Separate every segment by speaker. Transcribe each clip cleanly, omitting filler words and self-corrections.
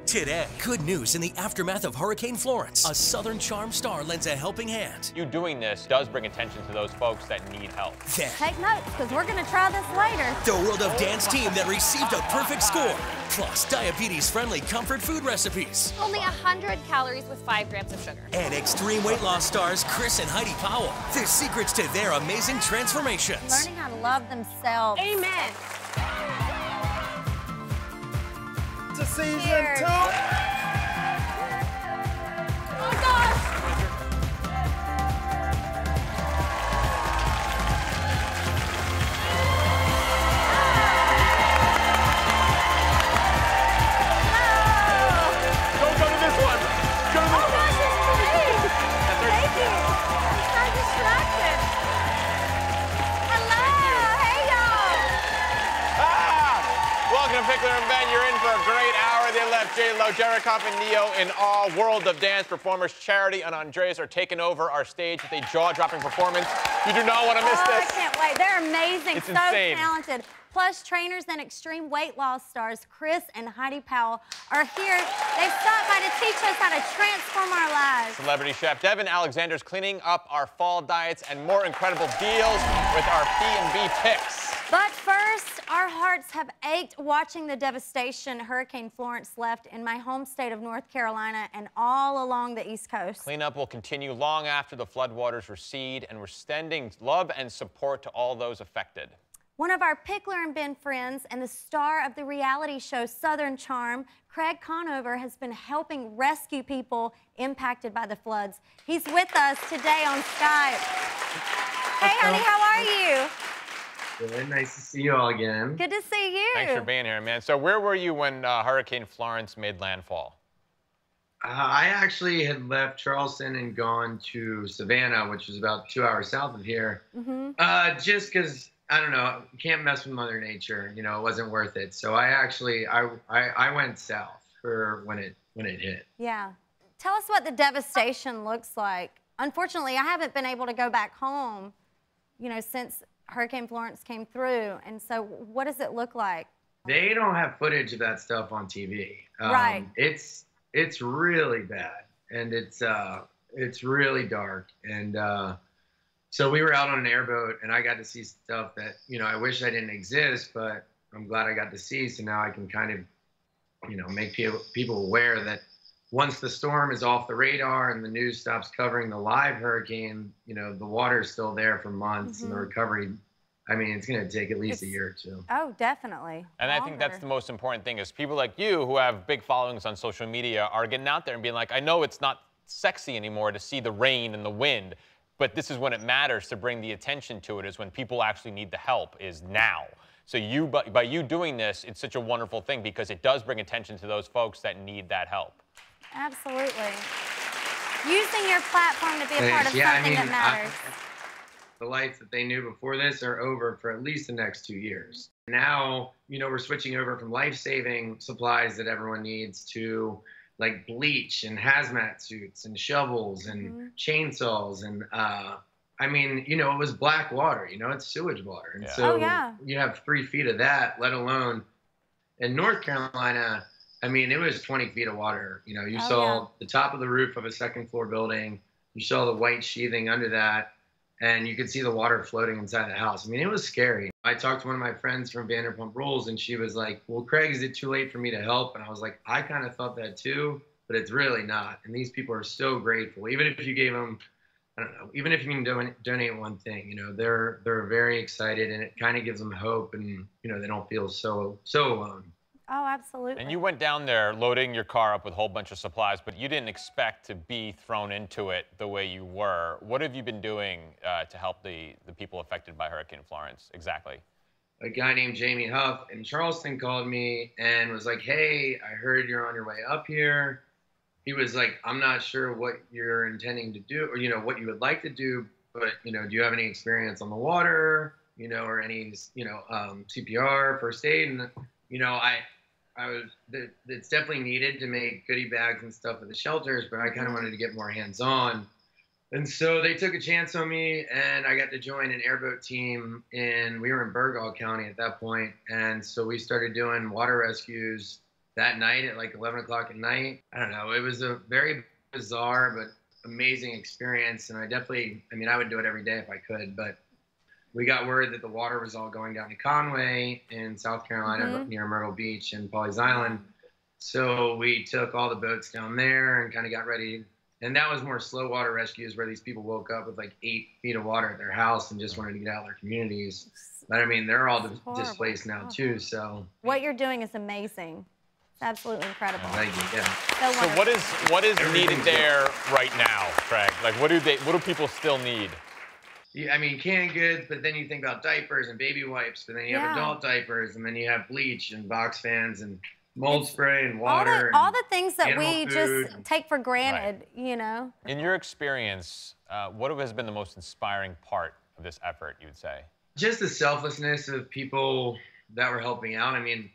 Speaker 1: Today, good news in the aftermath of Hurricane Florence. A Southern Charm star lends a helping hand.
Speaker 2: You doing this does bring attention to those folks that need help.
Speaker 3: Then, take notes, because we're going to try this later.
Speaker 1: The World of Dance team that received a perfect score. Plus, diabetes-friendly comfort food recipes.
Speaker 4: Only 100 calories with 5 grams of sugar.
Speaker 1: And extreme weight loss stars CHRIS and HEIDI POWELL. The secrets to their amazing transformations.
Speaker 3: Learning how to love themselves.
Speaker 4: Amen.
Speaker 5: To season 2.
Speaker 4: Oh gosh!
Speaker 2: Don't go to this one. Go to this one.
Speaker 4: Oh gosh, it's great! Thank you. I'm so distracted. Hello, hey y'all.
Speaker 2: Welcome to Pickler and Ben. You're in for a great hour. They left J-Lo, Jared Kopp, and Neo in awe. World of Dance performers Charity and Andres are taking over our stage with a jaw-dropping performance. You do not want to miss this.
Speaker 3: I can't wait. They're amazing.
Speaker 2: It's
Speaker 3: so
Speaker 2: insane.
Speaker 3: talented. Plus, trainers and extreme weight loss stars CHRIS and HEIDI POWELL are here. They've stopped by to teach us how to transform our lives.
Speaker 2: Celebrity chef DEVIN Alexander is cleaning up our fall diets and more incredible deals with our P&B Picks.
Speaker 3: But first, our hearts have ached watching the devastation Hurricane Florence left in my home state of North Carolina and all along the East Coast.
Speaker 2: Cleanup will continue long after the floodwaters recede, and we're sending love and support to all those affected.
Speaker 3: One of our Pickler and Ben friends and the star of the reality show Southern Charm, Craig CONOVER, has been helping rescue people impacted by the floods. He's with us today on Skype. Hey, honey, how are you?
Speaker 5: Good, nice to see you all again.
Speaker 3: Good to see you.
Speaker 2: Thanks for being here, man. So where were you when Hurricane Florence made landfall?
Speaker 5: I actually had left Charleston and gone to Savannah, which is about 2 hours south of here. Just because, I don't know, you can't mess with Mother Nature. You know, it wasn't worth it. So I went south for when it hit.
Speaker 3: Yeah. Tell us what the devastation looks like. Unfortunately, I haven't been able to go back home, you know, since Hurricane Florence came through. And so what does it look like?
Speaker 5: They don't have footage of that stuff on TV.
Speaker 3: Right.
Speaker 5: It's really bad, and it's really dark. And so we were out on an airboat, and I got to see stuff that, you know, I wish I didn't exist, but I'm glad I got to see. So now I can kind of, you know, make people aware that once the storm is off the radar and the news stops covering the live hurricane, you know, the water is still there for months, and the recovery, I mean, it's going to take at least a year or two.
Speaker 3: Oh, definitely.
Speaker 2: And
Speaker 3: Longer.
Speaker 2: I think that's the most important thing is people like you who have big followings on social media are getting out there and being like, I know it's not sexy anymore to see the rain and the wind, but this is when it matters to bring the attention to it, is when people actually need the help, is now. So by you doing this, it's such a wonderful thing because it does bring attention to those folks that need that help.
Speaker 3: Absolutely. Using your platform to be a part of something that matters.
Speaker 5: The lights that they knew before this are over for at least the next 2 years. Now, you know, we're switching over from life-saving supplies that everyone needs to like bleach and hazmat suits and shovels and chainsaws. And I mean, you know, it was black water, you know, it's sewage water. And so you have 3 feet of that, let alone in North Carolina. I mean, it was 20 feet of water. You know, you saw the top of the roof of a second-floor building. You saw the white sheathing under that, and you could see the water floating inside the house. I mean, it was scary. I talked to one of my friends from Vanderpump Rules, and she was like, well, Craig, is it too late for me to help? And I was like, I kind of thought that too, but it's really not. And these people are so grateful. Even if you gave them, I don't know, even if you can donate one thing, you know, they're very excited, and it kind of gives them hope, and, you know, they don't feel so alone.
Speaker 3: Oh, absolutely.
Speaker 2: And you went down there loading your car up with a whole bunch of supplies, but you didn't expect to be thrown into it the way you were. What have you been doing to help the people affected by Hurricane Florence exactly?
Speaker 5: A guy named Jamie Huff in Charleston called me and was like, hey, I heard you're on your way up here. He was like, I'm not sure what you're intending to do, or, you know, what you would like to do, but, you know, do you have any experience on the water, you know, or any, you know, CPR, first aid? And, you know, it's definitely needed to make goodie bags and stuff at the shelters, but I kind of wanted to get more hands-on. And so they took a chance on me, and I got to join an airboat team we were in Burgall County at that point. And so we started doing water rescues that night at like 11 o'clock at night. I don't know. It was a very bizarre but amazing experience. And I mean, I would do it every day if I could, but we got word that the water was all going down to Conway in South Carolina near Myrtle Beach and Pawleys Island. So we took all the boats down there and kind of got ready. And that was more slow water rescues where these people woke up with like 8 feet of water at their house and just wanted to get out of their communities. But I mean, they're all displaced now too, so.
Speaker 3: What you're doing is amazing. It's absolutely incredible.
Speaker 5: Thank you, yeah.
Speaker 2: So what is needed there right now, Craig? Like what do people still need?
Speaker 5: I mean, canned goods, but then you think about diapers and baby wipes, but then you have adult diapers, and then you have bleach and box fans and mold spray and water.
Speaker 3: All the things that we
Speaker 5: food.
Speaker 3: just take for granted, you know.
Speaker 2: In your experience, what has been the most inspiring part of this effort, you would say?
Speaker 5: Just the selflessness of people that were helping out. I mean,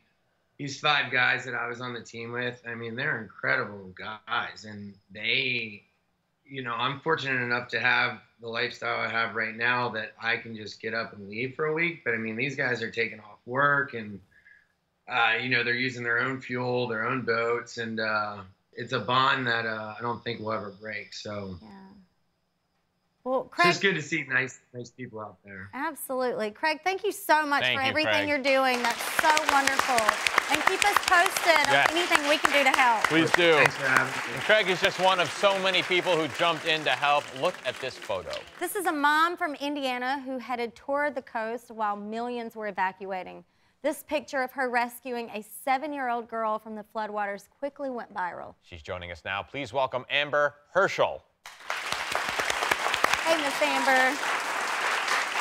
Speaker 5: these 5 guys that I was on the team with, I mean, they're incredible guys, and they, you know, I'm fortunate enough to have the lifestyle I have right now that I can just get up and leave for a week. But I mean, these guys are taking off work and, you know, they're using their own fuel, their own boats. And it's a bond that I don't think will ever break. So well, Craig, it's just good to see nice people out there.
Speaker 3: Absolutely. Craig, thank you so much for everything
Speaker 2: Craig.
Speaker 3: You're doing. That's so wonderful. And keep us posted on anything we can do to help.
Speaker 2: Please do.
Speaker 5: Thanks for having me.
Speaker 2: And Craig is just one of so many people who jumped in to help. Look at this photo.
Speaker 3: This is a mom from Indiana who headed toward the coast while millions were evacuating. This picture of her rescuing a 7-year-old girl from the floodwaters quickly went viral.
Speaker 2: She's joining us now. Please welcome Amber Herschel.
Speaker 3: Hey, Miss Amber.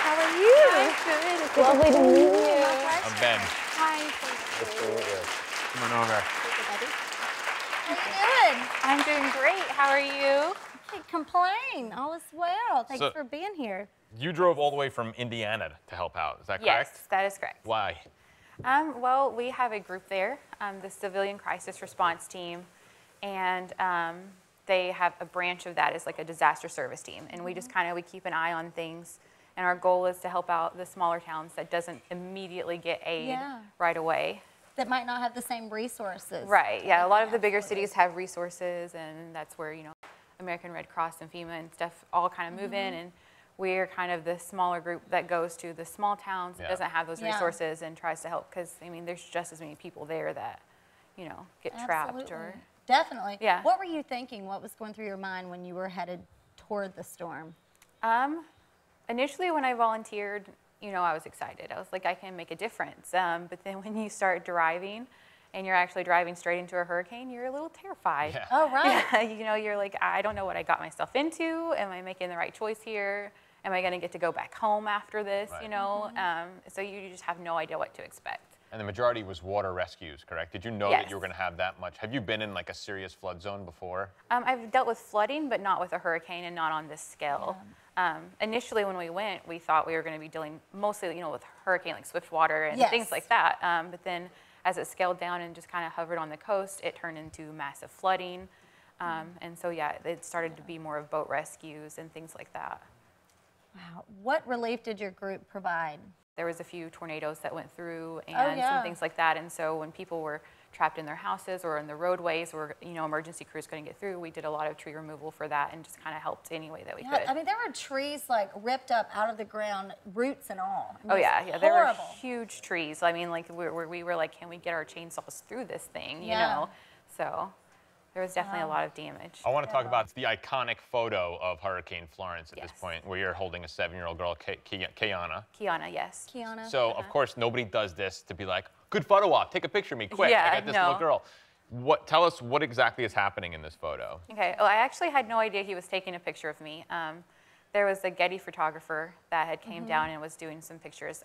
Speaker 3: How are you?
Speaker 4: I'm good. It's lovely to meet you.
Speaker 2: I'm Ben.
Speaker 4: Hi.
Speaker 2: Come on over.
Speaker 3: How you doing?
Speaker 4: I'm doing great. How are you?
Speaker 3: Can't complain. All is well. Thanks for being here.
Speaker 2: You drove all the way from Indiana to help out. Is that correct?
Speaker 4: Yes, that is correct.
Speaker 2: Why?
Speaker 4: Well, we have a group there, the Civilian Crisis Response Team, and they have a branch of that is like a disaster service team, and we just we keep an eye on things, and our goal is to help out the smaller towns that doesn't immediately get aid right away.
Speaker 3: That might not have the same resources.
Speaker 4: Right, yeah, a lot of the bigger cities have resources, and that's where, you know, American Red Cross and FEMA and stuff all kind of move in, and we're kind of the smaller group that goes to the small towns that doesn't have those resources and tries to help, because, I mean, there's just as many people there that, you know, get trapped or...
Speaker 3: Definitely.
Speaker 4: Yeah.
Speaker 3: What were you thinking? What was going through your mind when you were headed toward the storm?
Speaker 4: Initially, when I volunteered, you know, I was excited. I was like, I can make a difference. But then when you start driving, and you're actually driving straight into a hurricane, you're a little terrified.
Speaker 2: Yeah.
Speaker 3: Oh, right.
Speaker 4: Yeah, you know, you're like, I don't know what I got myself into. Am I making the right choice here? Am I going to get to go back home after this? You know, so you just have no idea what to expect.
Speaker 2: And the majority was water rescues, correct? Did you know that you were going to have that much? Have you been in like a serious flood zone before?
Speaker 4: I've dealt with flooding, but not with a hurricane and not on this scale. Initially, when we went, we thought we were going to be dealing mostly, you know, with hurricane, like swift water and things like that. But then as it scaled down and just kind of hovered on the coast, it turned into massive flooding. And so, yeah, it started to be more of boat rescues and things like that.
Speaker 3: Wow. What relief did your group provide?
Speaker 4: There was a few tornadoes that went through and some things like that. And so when people were trapped in their houses or in the roadways where, you know, emergency crews couldn't get through, we did a lot of tree removal for that and just kind of helped any way that we could.
Speaker 3: I mean, there were trees like ripped up out of the ground, roots and all. I mean,
Speaker 4: oh yeah, there were huge trees. I mean, like we were like, can we get our chainsaws through this thing, you know? So there was definitely a lot of damage.
Speaker 2: I want to talk about the iconic photo of Hurricane Florence at this point, where you're holding a 7-year-old girl, Kiana.
Speaker 4: Kiana, yes.
Speaker 3: Kiana.
Speaker 2: So, of course, nobody does this to be like, good photo op, take a picture of me, quick. I got this little girl. Tell us what exactly is happening in this photo.
Speaker 4: Okay, well, I actually had no idea he was taking a picture of me. There was a Getty photographer that had came down and was doing some pictures.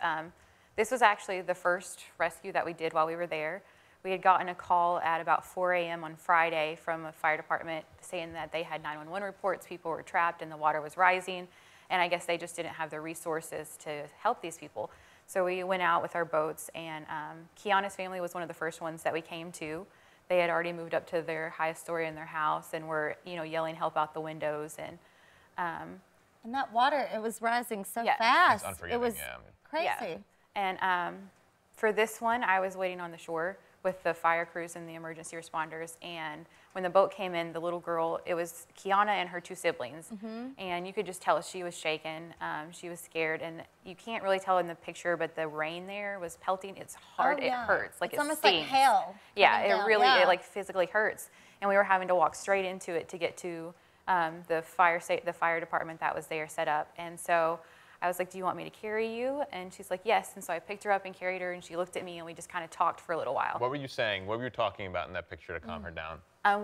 Speaker 4: This was actually the first rescue that we did while we were there. We had gotten a call at about 4 a.m. on Friday from a fire department saying that they had 911 reports, people were trapped and the water was rising, and I guess they just didn't have the resources to help these people. So we went out with our boats, and Kiana's family was one of the first ones that we came to. They had already moved up to their highest story in their house and were, you know, yelling help out the windows. And
Speaker 3: that water, it was rising so fast.
Speaker 2: It's unforgiving,
Speaker 3: it was crazy.
Speaker 4: And for this one, I was waiting on the shore with the fire crews and the emergency responders. And when the boat came in, the little girl, it was Kiana and her 2 siblings. And you could just tell she was shaken. She was scared. And you can't really tell in the picture, but the rain there was pelting. It's hard.
Speaker 3: Oh, yeah.
Speaker 4: It hurts. Like
Speaker 3: it's
Speaker 4: it
Speaker 3: almost
Speaker 4: stings.
Speaker 3: like hail.
Speaker 4: Yeah, it really,
Speaker 3: yeah.
Speaker 4: it like physically hurts. And we were having to walk straight into it to get to the fire department that was there set up. And so I was like, do you want me to carry you? And she's like, yes. And so I picked her up and carried her, and she looked at me, and we just kind of talked for a little while.
Speaker 2: What were you saying? What were you talking about in that picture to calm her down?
Speaker 4: I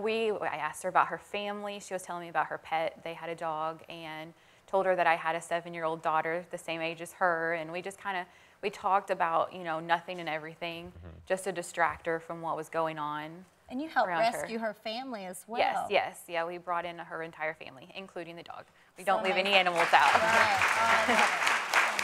Speaker 4: asked her about her family. She was telling me about her pet. They had a dog, and told her that I had a 7-year-old daughter the same age as her. And we just kind of, we talked about, you know, nothing and everything, just to distract her from what was going on.
Speaker 3: And you helped
Speaker 4: around
Speaker 3: rescue her family as well.
Speaker 4: Yes, yes. Yeah, we brought in her entire family, including the dog. We don't leave any animals out.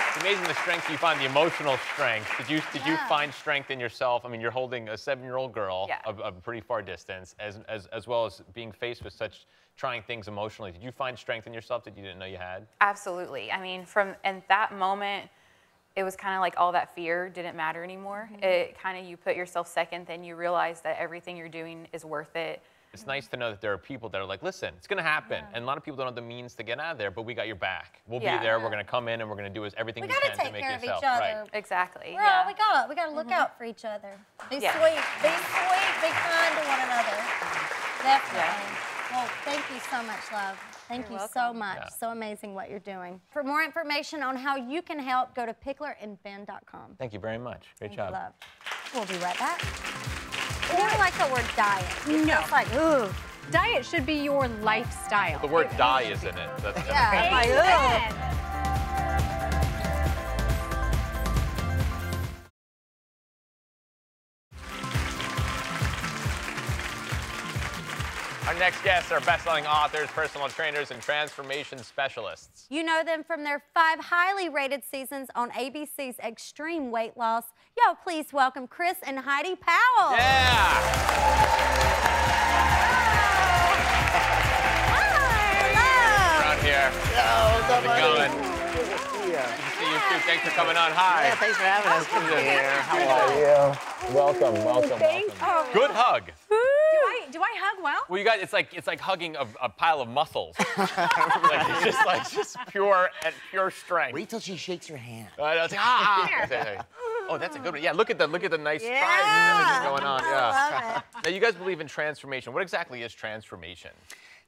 Speaker 2: It's amazing the strength you find, the emotional strength. Did you find strength in yourself? I mean, you're holding a 7-year-old girl of a pretty far distance, as well as being faced with such trying things emotionally. Did you find strength in yourself that you didn't know you had?
Speaker 4: Absolutely. I mean, in that moment, it was kind of like all that fear didn't matter anymore. It kind of, you put yourself second, then you realize that everything you're doing is worth it.
Speaker 2: It's nice to know that there are people that are like, listen, it's going to happen. And a lot of people don't have the means to get out of there, but we got your back. We'll be there. We're going to come in, and we're going to do everything we can to make
Speaker 3: take care of
Speaker 2: yourself.
Speaker 3: each other.
Speaker 2: Right.
Speaker 4: Exactly.
Speaker 3: Well, we got to look out for each other. Be sweet, be kind to one another. Definitely. Well, thank you so much, love. Thank you so much.
Speaker 2: Yeah.
Speaker 3: So amazing what you're doing. For more information on how you can help, go to picklerandben.com.
Speaker 2: Thank you very much. Great job.
Speaker 3: Love. We'll be right back. I don't like the word diet.
Speaker 6: No.
Speaker 3: It's like, ooh.
Speaker 6: Diet should be your lifestyle.
Speaker 2: The word die is in it. That's
Speaker 3: Yeah. Like,
Speaker 6: Amen.
Speaker 2: Our next guests are best-selling authors, personal trainers, and transformation specialists.
Speaker 3: You know them from their 5 highly rated seasons on ABC's Extreme Weight Loss. Y'all please welcome CHRIS and HEIDI POWELL.
Speaker 2: Yeah!
Speaker 3: Hi,
Speaker 2: Around here. How's it going? Good to see you too. Thanks for coming on. Hi.
Speaker 7: Yeah, thanks for having us. Come here. How are you?
Speaker 2: Welcome, welcome, welcome. Good hug.
Speaker 6: Do I hug well?
Speaker 2: Well, you guys, it's like hugging a pile of muscles. It's just pure strength.
Speaker 7: Wait till she shakes your hand.
Speaker 2: It's like, oh, that's a good one. Yeah, look at the nice strides and everything going on.
Speaker 3: I love it.
Speaker 2: Now, you guys believe in transformation. What exactly is transformation?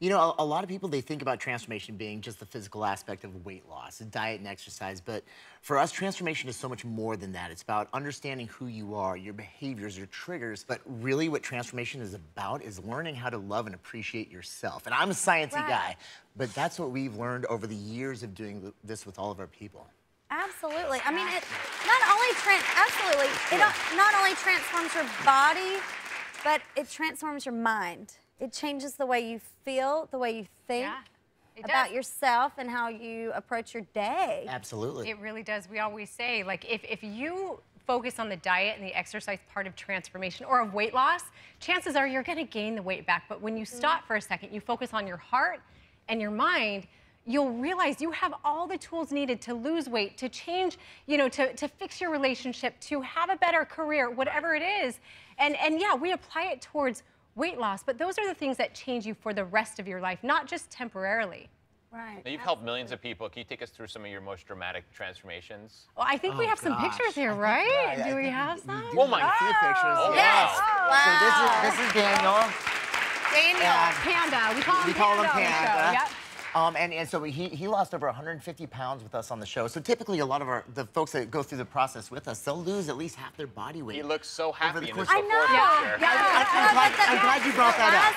Speaker 7: You know, a lot of people, they think about transformation being just the physical aspect of weight loss, diet and exercise, but for us, transformation is so much more than that. It's about understanding who you are, your behaviors, your triggers, but really what transformation is about is learning how to love and appreciate yourself. And I'm a sciencey guy, but that's what we've learned over the years of doing this with all of our people.
Speaker 3: Absolutely. I mean, it not only transforms your body, but it transforms your mind. It changes the way you feel, the way you think about yourself and how you approach your day.
Speaker 7: Absolutely.
Speaker 6: It really does. We always say, like, if you focus on the diet and the exercise part of transformation or of weight loss, chances are you're going to gain the weight back. But when you stop for a second, you focus on your heart and your mind, you'll realize you have all the tools needed to lose weight, to change, you know, to fix your relationship, to have a better career, whatever it is. And yeah, we apply it towards weight loss, but those are the things that change you for the rest of your life, not just temporarily.
Speaker 3: Right.
Speaker 2: Now, you've helped millions of people. Can you take us through some of your most dramatic transformations?
Speaker 6: Well, I think we have some pictures here, right? Do we have some?
Speaker 7: Oh my God. Pictures.
Speaker 2: Oh,
Speaker 3: Yes.
Speaker 2: wow.
Speaker 3: Wow.
Speaker 7: So this is Daniel.
Speaker 6: Panda. We call him Panda.
Speaker 7: Panda.
Speaker 6: On the show. Yep.
Speaker 7: And so he lost over 150 pounds with us on the show. So typically a lot of the folks that go through the process with us, they'll lose at least half their body weight.
Speaker 2: He looks so happy in this
Speaker 3: I
Speaker 2: before
Speaker 3: know.
Speaker 2: picture.
Speaker 7: I'm glad you brought that up.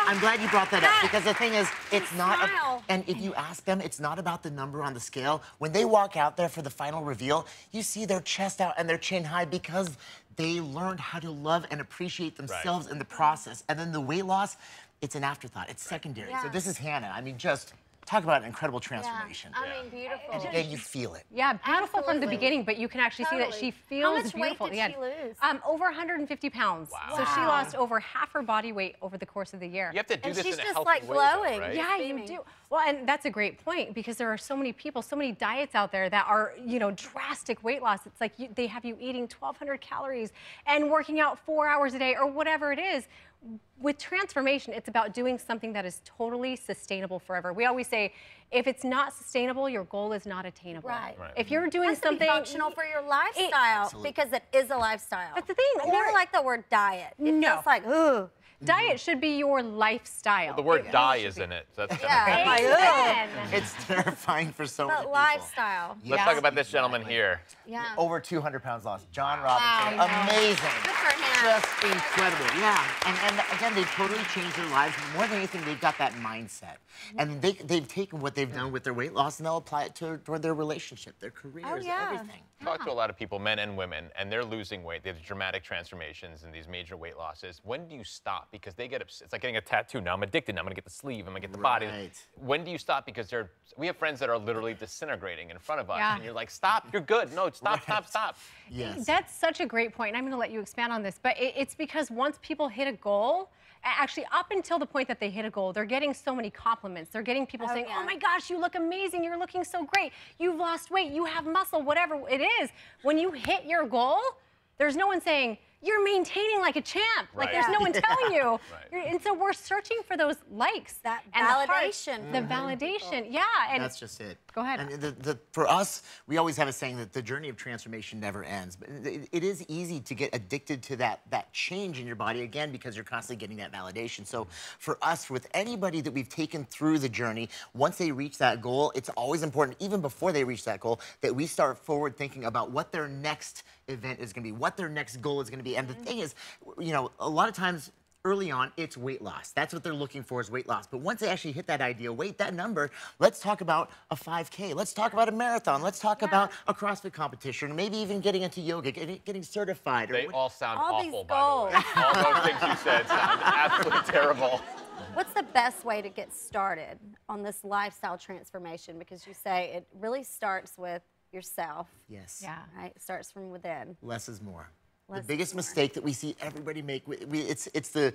Speaker 7: I'm glad you brought that up because the thing is, it's not, and if you ask them, it's not about the number on the scale. When they walk out there for the final reveal, you see their chest out and their chin high because they learned how to love and appreciate themselves in the process. And then the weight loss, it's an afterthought. It's secondary. So this is Hannah. I mean, just talk about an incredible transformation.
Speaker 3: I mean, beautiful.
Speaker 7: And you feel it.
Speaker 6: Yeah, beautiful from the
Speaker 3: Absolutely.
Speaker 6: beginning, but you can actually see that she feels
Speaker 3: How much
Speaker 6: beautiful.
Speaker 3: weight did she lose?
Speaker 6: Over 150 pounds.
Speaker 2: Wow.
Speaker 6: So she lost over half her body weight over the course of the year.
Speaker 2: You have to do
Speaker 3: And
Speaker 2: this
Speaker 3: she's
Speaker 2: in a
Speaker 3: just,
Speaker 2: healthy
Speaker 3: like,
Speaker 2: way, though,
Speaker 3: glowing.
Speaker 2: right?
Speaker 6: Yeah, you do. Well, and that's a great point because there are so many people, so many diets out there that are, drastic weight loss. It's like they have you eating 1,200 calories and working out 4 hours a day or whatever it is. With transformation, it's about doing something that is totally sustainable forever. We always say, if it's not sustainable, your goal is not attainable.
Speaker 3: Right.
Speaker 6: If you're doing
Speaker 3: It has to be
Speaker 6: something
Speaker 3: functional for your lifestyle because it is a lifestyle.
Speaker 6: That's the thing.
Speaker 3: I never like the word diet. It feels like, ooh.
Speaker 6: Diet should be your lifestyle.
Speaker 2: The word die is in it. So that's
Speaker 3: Yeah.
Speaker 2: kind of
Speaker 6: Amen.
Speaker 7: It's terrifying for so many
Speaker 3: But
Speaker 7: people.
Speaker 3: lifestyle.
Speaker 2: Let's talk about this gentleman here.
Speaker 3: Yeah.
Speaker 7: Over 200 pounds lost. John Robinson,
Speaker 3: Wow, I know.
Speaker 7: amazing.
Speaker 3: Good for him.
Speaker 7: Just incredible, yeah. And again, they've totally changed their lives. More than anything, they've got that mindset. And they've taken what they've done with their weight loss and they'll apply it toward their relationship, their careers, everything.
Speaker 2: Talk to a lot of people, men and women, and they're losing weight. They have dramatic transformations and these major weight losses. When do you stop? Because they get upset. It's like getting a tattoo. Now I'm addicted. Now I'm going to get the sleeve. I'm going to get the body. When do you stop? Because we have friends that are literally disintegrating in front of us.
Speaker 6: Yeah.
Speaker 2: And you're like, stop. You're good. No, stop, stop.
Speaker 7: Yes.
Speaker 6: That's such a great point, and I'm going to let you expand on this, but it's because once people hit a goal, actually up until the point that they hit a goal, they're getting so many compliments. They're getting people saying, oh my gosh, you look amazing, you're looking so great, you've lost weight, you have muscle, whatever it is. When you hit your goal, there's no one saying, you're maintaining like a champ. Like there's no one telling you. And so we're searching for those likes.
Speaker 3: That
Speaker 6: and
Speaker 3: validation.
Speaker 6: The validation, yeah. And
Speaker 7: that's just it.
Speaker 6: Go ahead.
Speaker 7: And for us, we always have a saying that the journey of transformation never ends. But it is easy to get addicted to that change in your body, again, because you're constantly getting that validation. So for us, with anybody that we've taken through the journey, once they reach that goal, it's always important, even before they reach that goal, that we start forward thinking about what their next event is going to be, what their next goal is going to be. And the thing is, a lot of times, early on, it's weight loss. That's what they're looking for, is weight loss. But once they actually hit that ideal weight, that number, let's talk about a 5K. Let's talk about a marathon. Let's talk about a CrossFit competition, maybe even getting into yoga, getting certified.
Speaker 2: They all sound
Speaker 3: all
Speaker 2: awful,
Speaker 3: these
Speaker 2: by the way. All those things you said sound absolutely terrible.
Speaker 3: What's the best way to get started on this lifestyle transformation? Because you say it really starts with yourself.
Speaker 7: Yes.
Speaker 6: Yeah.
Speaker 3: Right? It starts from within.
Speaker 7: Less is more.
Speaker 3: Less
Speaker 7: The biggest
Speaker 3: is more.
Speaker 7: mistake that we see everybody make, it's the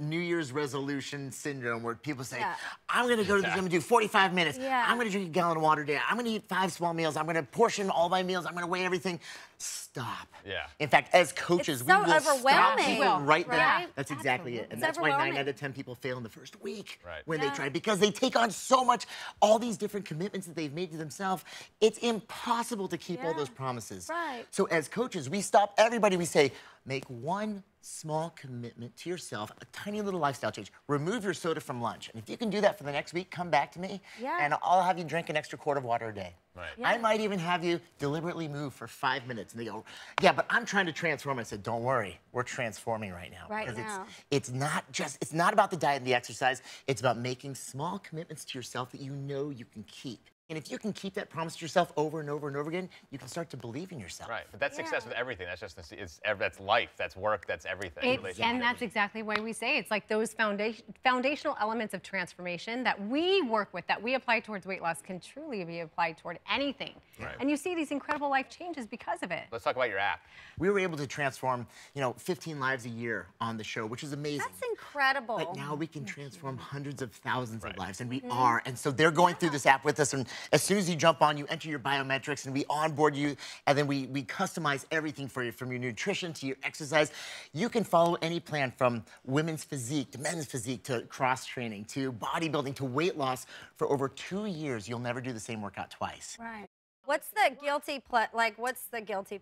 Speaker 7: New Year's resolution syndrome where people say, I'm going to go to the gym and do 45 minutes.
Speaker 3: Yeah.
Speaker 7: I'm going to drink a gallon of water a day. I'm going to eat 5 small meals. I'm going to portion all my meals. I'm going to weigh everything. Stop.
Speaker 2: Yeah.
Speaker 7: In fact, as coaches,
Speaker 3: It's
Speaker 7: we
Speaker 3: so
Speaker 7: will stop
Speaker 3: overwhelming.
Speaker 7: people right there.
Speaker 3: Right?
Speaker 7: That's exactly it. And
Speaker 3: It's
Speaker 7: that's why 9
Speaker 3: overwhelming.
Speaker 7: out of 10 people fail in the first week
Speaker 2: Right.
Speaker 7: when they try, because they take on so much, all these different commitments that they've made to themselves. It's impossible to keep all those promises.
Speaker 3: Right.
Speaker 7: So as coaches, we stop everybody. We say, make one small commitment to yourself, a tiny little lifestyle change. Remove your soda from lunch. And if you can do that for the next week, come back to me, and I'll have you drink an extra quart of water a day.
Speaker 2: Right.
Speaker 7: I might even have you deliberately move for 5 minutes. And they go, yeah, but I'm trying to transform. I said, don't worry, we're transforming right now.
Speaker 3: Right
Speaker 7: Because
Speaker 3: now.
Speaker 7: it's not about the diet and the exercise. It's about making small commitments to yourself that you know you can keep. And if you can keep that promise to yourself over and over and over again, you can start to believe in yourself.
Speaker 2: Right, but that's success with everything. That's just that's life, that's work, that's everything.
Speaker 6: And that's exactly why we say it's like those foundational elements of transformation that we work with, that we apply towards weight loss, can truly be applied toward anything.
Speaker 2: Right.
Speaker 6: And you see these incredible life changes because of it.
Speaker 2: Let's talk about your app.
Speaker 7: We were able to transform, 15 lives a year on the show, which is amazing.
Speaker 3: That's incredible.
Speaker 7: But now we can transform hundreds of thousands of lives, and we are. And so they're going through this app with us, and as soon as you jump on, you enter your biometrics, and we onboard you, and then we customize everything for you, from your nutrition to your exercise. You can follow any plan, from women's physique to men's physique to cross training to bodybuilding to weight loss. For over 2 years, you'll never do the same workout twice.
Speaker 3: Right. What's the guilty pleasure?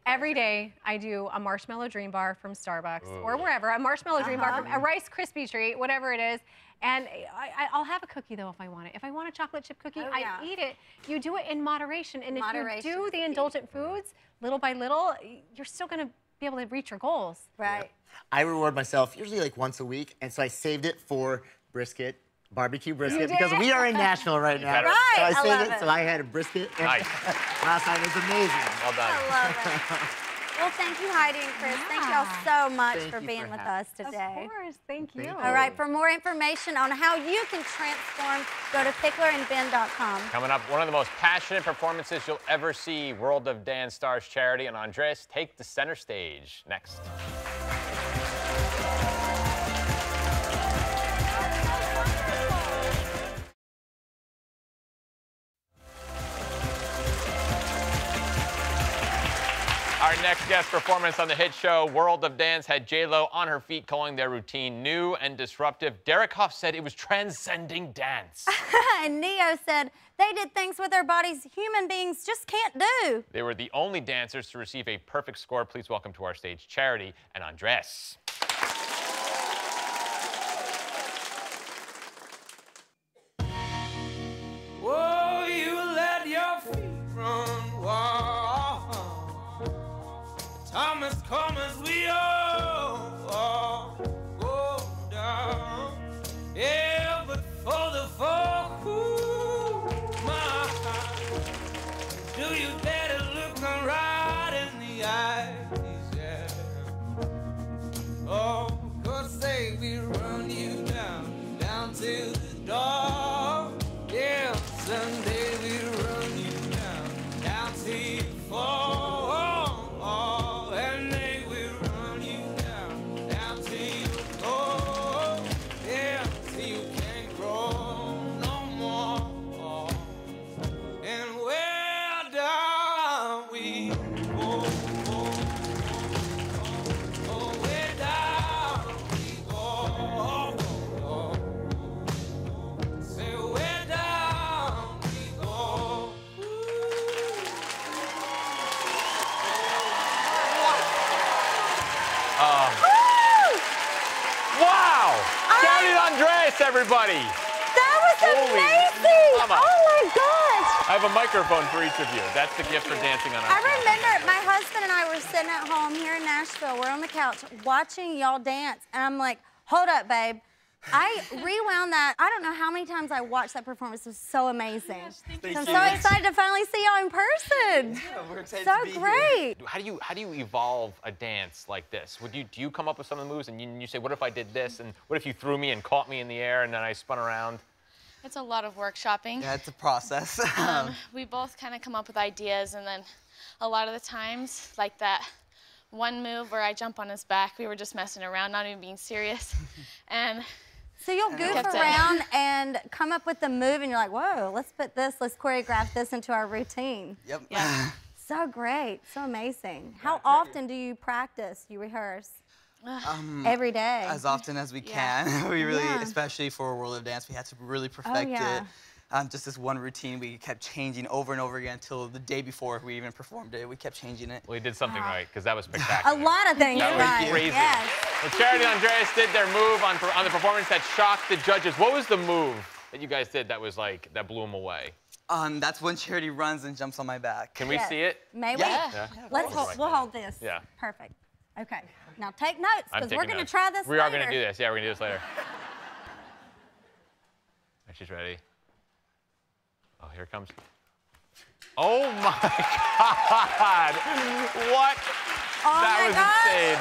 Speaker 6: Every day I do a marshmallow dream bar from Starbucks or wherever, a marshmallow dream bar from a Rice Krispie treat, whatever it is. And I'll have a cookie though if I want it. If I want a chocolate chip cookie, I eat it. You do it in moderation. And if you do the indulgent foods little by little, you're still going to be able to reach your goals.
Speaker 3: Right.
Speaker 7: I reward myself usually like once a week, and so I saved it for brisket. Barbecue brisket, because we are in Nashville right now.
Speaker 3: Right,
Speaker 7: So I
Speaker 3: I
Speaker 7: saved
Speaker 3: love
Speaker 7: it,
Speaker 3: it.
Speaker 7: so I had a brisket.
Speaker 2: Nice.
Speaker 7: Last night. It was amazing.
Speaker 2: Well done.
Speaker 3: I love it. Well, thank you, Heidi and Chris. Thank y'all so much for being with us today.
Speaker 6: Of course, thank you.
Speaker 3: All right, for more information on how you can transform, go to picklerandben.com.
Speaker 2: Coming up, one of the most passionate performances you'll ever see. World of Dance stars Charity and Andres take the center stage. Next. Our next guest performance on the hit show World of Dance had J-Lo on her feet calling their routine new and disruptive. Derek Hough said it was transcending dance.
Speaker 3: And Neo said they did things with their bodies human beings just can't do.
Speaker 2: They were the only dancers to receive a perfect score. Please welcome to our stage Charity and Andres.
Speaker 8: Whoa, you let your feet run wild. Thomas, come as we all go down. Yeah, but for the folk who mind, do you dare to look them right in the eyes? Yeah. Oh, 'cause say we run you down to the door. Yeah, Sunday we run you down till you fall. And they will run you down till you go. Yeah, till you can't grow no more. And where down we go. Oh, where down we go. Say where down we go.
Speaker 2: Wow! Charity and Andres, everybody!
Speaker 3: That was amazing!
Speaker 2: mama.
Speaker 3: Oh my gosh!
Speaker 2: I have a microphone for each of you. That's the gift for dancing on our
Speaker 3: I
Speaker 2: show.
Speaker 3: remember my husband and I were sitting at home here in Nashville. We're on the couch watching y'all dance, and I'm like, hold up, babe. I rewound that. I don't know how many times I watched that performance. It was so amazing.
Speaker 9: Thank
Speaker 3: I'm
Speaker 9: you.
Speaker 3: so excited to finally see y'all in person.
Speaker 9: Yeah, we're excited
Speaker 3: So
Speaker 9: to be
Speaker 3: great.
Speaker 9: Here.
Speaker 2: How do you evolve a dance like this? Do you come up with some of the moves and you say, what if I did this? And what if you threw me and caught me in the air and then I spun around?
Speaker 10: It's a lot of workshopping.
Speaker 9: Yeah, it's a process.
Speaker 10: We both kind of come up with ideas, and then a lot of the times, like that one move where I jump on his back, we were just messing around, not even being serious. And
Speaker 3: so you'll goof around and come up with the move, and you're like, whoa, let's choreograph this into our routine.
Speaker 9: Yep.
Speaker 10: Yeah.
Speaker 3: So great, so amazing. How often do you practice, you rehearse? Every day.
Speaker 9: As often as we can. We really, especially for World of Dance, we had to really perfect it. Just this one routine, we kept changing over and over again until the day before we even performed it. We kept changing it.
Speaker 2: Well, you did something right, because that was spectacular.
Speaker 3: A lot of things
Speaker 2: that
Speaker 3: right.
Speaker 2: was crazy.
Speaker 3: Yes.
Speaker 2: Well, Charity and Andres did their move on the performance that shocked the judges. What was the move that you guys did that was like, that blew them away?
Speaker 9: That's when Charity runs and jumps on my back.
Speaker 2: Can we see it?
Speaker 3: May we?
Speaker 9: Yeah.
Speaker 3: We'll hold this.
Speaker 2: Yeah.
Speaker 3: Perfect. Okay. Now take notes, because we're going to try this
Speaker 2: We
Speaker 3: later.
Speaker 2: are going to do this. Yeah, we're going to do this later. She's ready. Oh, here it comes. Oh, my God. What?
Speaker 3: Oh
Speaker 2: that
Speaker 3: my
Speaker 2: was
Speaker 3: gosh.
Speaker 2: insane.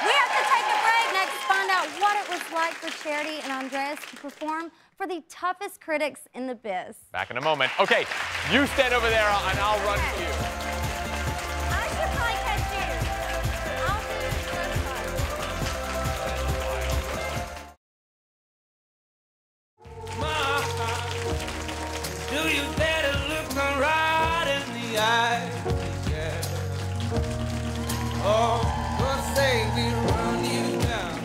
Speaker 3: We have to take a break next to find out what it was like for Charity and Andres to perform for the toughest critics in the biz.
Speaker 2: Back in a moment. Okay, you stand over there and I'll run to you.
Speaker 3: I should probably catch you. I'll do the first
Speaker 8: My, do you dare to look them right in the eye? Yeah. Oh, God say we run you down.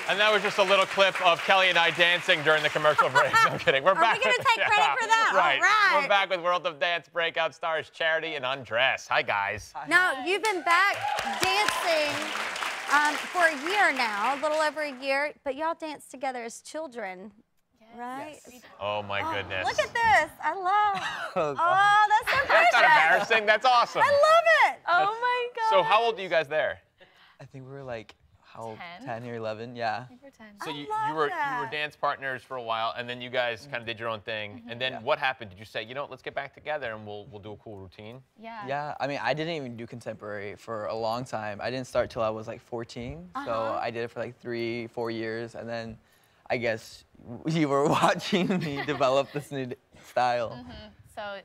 Speaker 2: And that was just a little clip of Kellie and I dancing during the commercial break. No kidding. We're back.
Speaker 3: Are we going to take credit for that?
Speaker 2: Right.
Speaker 3: All right.
Speaker 2: We're back with World of Dance breakout stars Charity and Andres. Hi, guys.
Speaker 3: Now, you've been back dancing for a year now, a little over a year, but y'all danced together as children, right?
Speaker 9: Yes.
Speaker 2: Oh, my goodness.
Speaker 3: Look at this. I love Oh, that's so precious.
Speaker 2: That's not embarrassing. That's awesome.
Speaker 3: I love it.
Speaker 10: oh my God.
Speaker 2: So how old are you guys there?
Speaker 9: I think we were like how old? 10 or 11, yeah.
Speaker 10: I think we're 10.
Speaker 2: So you were dance partners for a while, and then you guys kind of did your own thing. And then what happened? Did you say, you know, let's get back together and we'll do a cool routine?
Speaker 10: Yeah.
Speaker 9: Yeah, I mean, I didn't even do contemporary for a long time. I didn't start till I was like 14. So I did it for like 3-4 years, and then I guess you were watching me develop this new style.
Speaker 10: So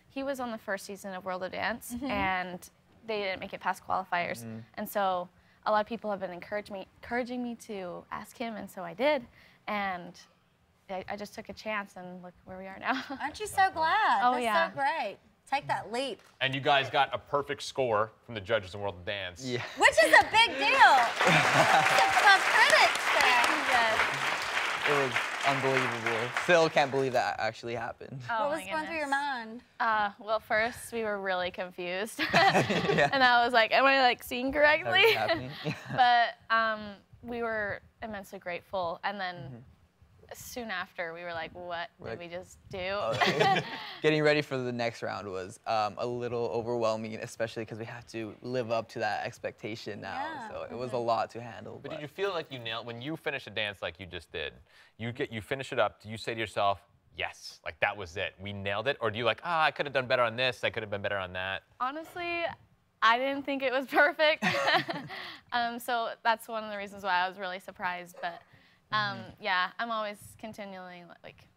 Speaker 10: he was on the first season of World of Dance, and they didn't make it past qualifiers. And so a lot of people have been encouraging me to ask him, and so I did. And I just took a chance, and look where we are now.
Speaker 3: Aren't you so glad?
Speaker 10: Oh,
Speaker 3: That's
Speaker 10: yeah.
Speaker 3: so great. Take that leap.
Speaker 2: And you guys got a perfect score from the judges in World of Dance.
Speaker 9: Yeah.
Speaker 3: Which is a big deal. Some critics there.
Speaker 10: Yes.
Speaker 9: It was unbelievable. Still can't believe that actually happened.
Speaker 10: Oh,
Speaker 3: What was going through your mind?
Speaker 10: Well, first we were really confused, and I was like, "Am I like seeing correctly?" But we were immensely grateful, and then soon after we were like, "What did we just do?"
Speaker 9: Getting ready for the next round was a little overwhelming, especially because we had to live up to that expectation now.
Speaker 3: Yeah.
Speaker 9: So it was a lot to handle.
Speaker 2: But did you feel like you nailed, when you finish a dance like you just did, you finish it up, do you say to yourself, yes, like that was it, we nailed it? Or do you like, I could have done better on this, I could have been better on that?
Speaker 10: Honestly, I didn't think it was perfect. So that's one of the reasons why I was really surprised. But yeah, I'm always continually like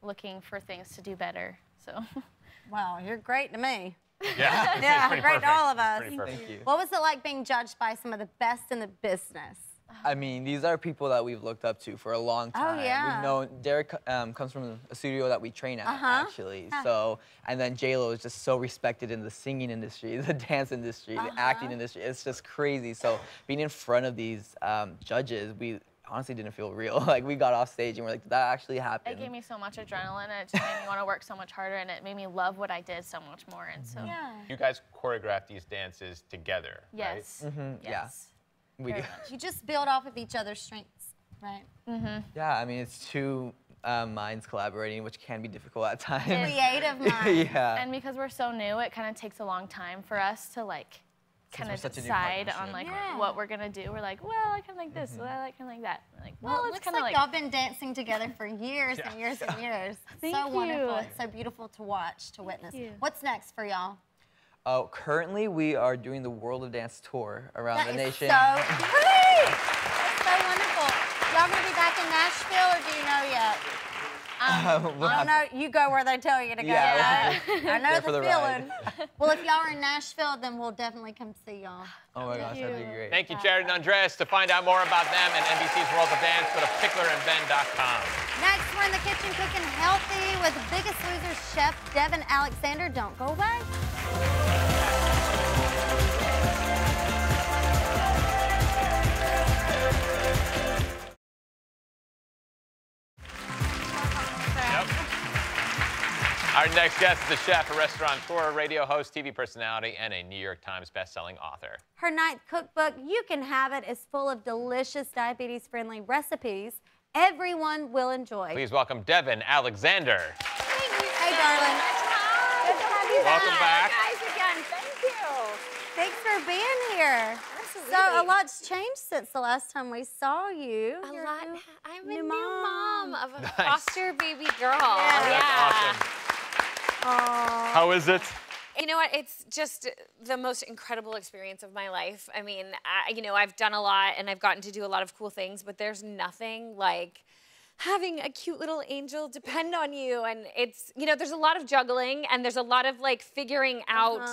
Speaker 10: looking for things to do better. So.
Speaker 3: Wow, you're great to me.
Speaker 2: Yeah,
Speaker 3: Yeah,
Speaker 2: pretty
Speaker 3: great
Speaker 2: perfect.
Speaker 3: to all of us.
Speaker 9: Thank you.
Speaker 3: What was it like being judged by some of the best in the business?
Speaker 9: I mean, these are people that we've looked up to for a long time.
Speaker 3: yeah.
Speaker 9: We've known Derek comes from a studio that we train at, actually. So, and then J-Lo is just so respected in the singing industry, the dance industry, the acting industry. It's just crazy. So, being in front of these judges, we honestly didn't feel real. Like, we got off stage and we're like, did that actually happen?
Speaker 10: It gave me so much adrenaline, and it just made me want to work so much harder, and it made me love what I did so much more. And so,
Speaker 2: You guys choreographed these dances together,
Speaker 10: yes,
Speaker 2: right?
Speaker 10: yes.
Speaker 9: We do.
Speaker 3: You just build off of each other's strengths, right?
Speaker 9: Yeah, I mean, it's two minds collaborating, which can be difficult at times.
Speaker 3: Creative mind.
Speaker 9: Yeah.
Speaker 10: And because we're so new, it kind of takes a long time for us to like kind
Speaker 9: we're
Speaker 10: of
Speaker 9: such a new
Speaker 10: decide on
Speaker 9: partnership.
Speaker 10: like what we're gonna do. We're like, well, I kind of like this, well, I like kind of like that. We're like,
Speaker 3: Well,
Speaker 10: well,
Speaker 3: it
Speaker 10: it's
Speaker 3: looks
Speaker 10: kind of
Speaker 3: like
Speaker 10: like.
Speaker 3: y'all been dancing together for years and years and years.
Speaker 10: Thank
Speaker 3: so wonderful.
Speaker 10: you.
Speaker 3: It's so beautiful to watch, to witness.
Speaker 10: you.
Speaker 3: What's next for y'all?
Speaker 9: Currently, we are doing the World of Dance tour around
Speaker 3: That
Speaker 9: the
Speaker 3: is
Speaker 9: nation.
Speaker 3: so great. That's so wonderful. Y'all gonna be back in Nashville, or do you know yet? I don't know. You go where they tell you to go.
Speaker 9: Yeah,
Speaker 3: right? I know
Speaker 9: there for
Speaker 3: the
Speaker 9: the ride.
Speaker 3: feeling. Well, if y'all are in Nashville, then we'll definitely come see y'all.
Speaker 9: Oh my gosh, that'd be great.
Speaker 2: Thank you, Jared and Andres. To find out more about them and NBC's World of Dance, go to picklerandben.com.
Speaker 3: Next, we're in the kitchen cooking healthy with Biggest Loser chef Devin Alexander. Don't go away.
Speaker 2: Our next guest is a chef, a restaurateur, radio host, TV personality, and a New York Times best-selling author.
Speaker 3: Her ninth cookbook, You Can Have It, is full of delicious diabetes-friendly recipes everyone will enjoy.
Speaker 2: Please welcome Devin Alexander.
Speaker 3: Hey, darling. Good to have you
Speaker 2: Welcome back.
Speaker 11: Guys, again, thank you.
Speaker 3: Thanks for being here.
Speaker 11: Absolutely.
Speaker 3: So a lot's changed since the last time we saw you.
Speaker 11: A
Speaker 3: You're
Speaker 11: lot.
Speaker 3: new-
Speaker 11: I'm a
Speaker 3: new
Speaker 11: new
Speaker 3: mom.
Speaker 11: mom of a
Speaker 2: Nice.
Speaker 11: foster baby girl.
Speaker 3: Yeah.
Speaker 2: That's awesome.
Speaker 3: Aw.
Speaker 2: How is it?
Speaker 11: You know what? It's just the most incredible experience of my life. I mean, I've done a lot and I've gotten to do a lot of cool things, but there's nothing like having a cute little angel depend on you. And it's, there's a lot of juggling and there's a lot of like figuring out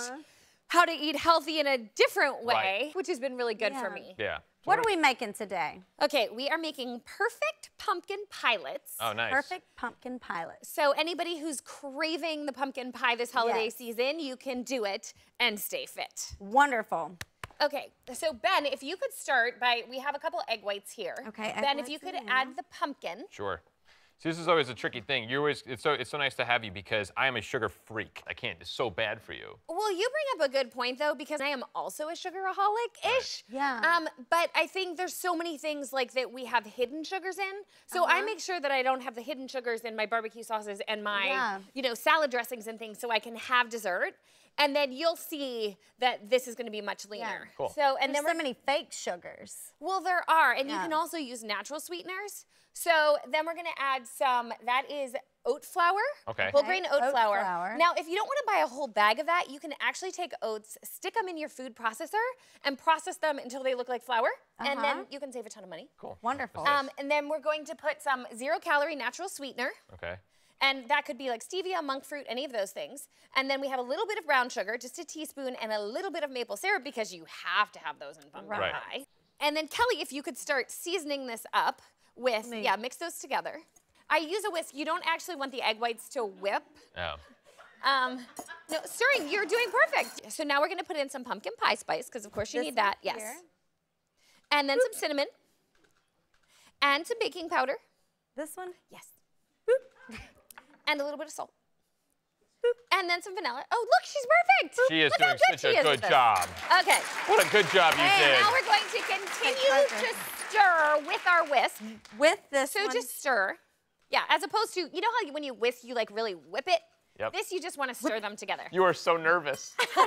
Speaker 11: how to eat healthy in a different way, which has been really good for me.
Speaker 2: Yeah.
Speaker 3: What are we making today?
Speaker 11: Okay, we are making perfect pumpkin pilots.
Speaker 2: Oh, nice.
Speaker 3: Perfect pumpkin pilot.
Speaker 11: So anybody who's craving the pumpkin pie this holiday season, you can do it and stay fit.
Speaker 3: Wonderful.
Speaker 11: Okay, so Ben, if you could start by, we have a couple egg whites here.
Speaker 3: Okay, egg
Speaker 11: Ben, if
Speaker 3: whites
Speaker 11: you could
Speaker 3: in
Speaker 11: add the pumpkin.
Speaker 2: Sure. See, this is always a tricky thing. It's so nice to have you because I am a sugar freak. I can't. It's so bad for you.
Speaker 11: Well, you bring up a good point though, because I am also a sugaraholic-ish.
Speaker 3: Yeah.
Speaker 11: But I think there's so many things like that we have hidden sugars in. So I make sure that I don't have the hidden sugars in my barbecue sauces and my, salad dressings and things, so I can have dessert. And then you'll see that this is going to be much leaner.
Speaker 2: Cool.
Speaker 11: So, and
Speaker 3: There's
Speaker 11: then
Speaker 3: so many fake sugars.
Speaker 11: well, there are, and you can also use natural sweeteners. So then we're going to add some, that is oat flour.
Speaker 2: Okay.
Speaker 11: Whole grain oat flour.
Speaker 3: flour.
Speaker 11: Now, if you don't want to buy a whole bag of that, you can actually take oats, stick them in your food processor, and process them until they look like flour. And then you can save a ton of money.
Speaker 2: Cool.
Speaker 3: Wonderful.
Speaker 11: And then we're going to put some 0-calorie natural sweetener.
Speaker 2: Okay.
Speaker 11: And that could be like stevia, monk fruit, any of those things. And then we have a little bit of brown sugar, just a teaspoon, and a little bit of maple syrup because you have to have those in pumpkin pie. And then Kelly, if you could start seasoning this up with, mix those together. I use a whisk. You don't actually want the egg whites to whip.
Speaker 2: Oh.
Speaker 11: No, stirring, you're doing perfect. So now we're gonna put in some pumpkin pie spice, because of course you need that, yes.
Speaker 3: Here.
Speaker 11: And then some cinnamon. And some baking powder.
Speaker 3: This one?
Speaker 11: Yes. And a little bit of salt. And then some vanilla. Oh, look, she's perfect.
Speaker 2: She is
Speaker 11: look how
Speaker 2: doing
Speaker 11: good
Speaker 2: such
Speaker 11: she
Speaker 2: a
Speaker 11: is
Speaker 2: good
Speaker 11: with this.
Speaker 2: job.
Speaker 11: Okay.
Speaker 2: What a good job you did.
Speaker 11: Now we're going to continue to stir with our whisk.
Speaker 3: With this
Speaker 11: So
Speaker 3: one.
Speaker 11: just stir. Yeah, as opposed to, you know how when you whisk, you like really whip it?
Speaker 2: Yep.
Speaker 11: This, you just want to stir them together.
Speaker 2: You are so nervous. You're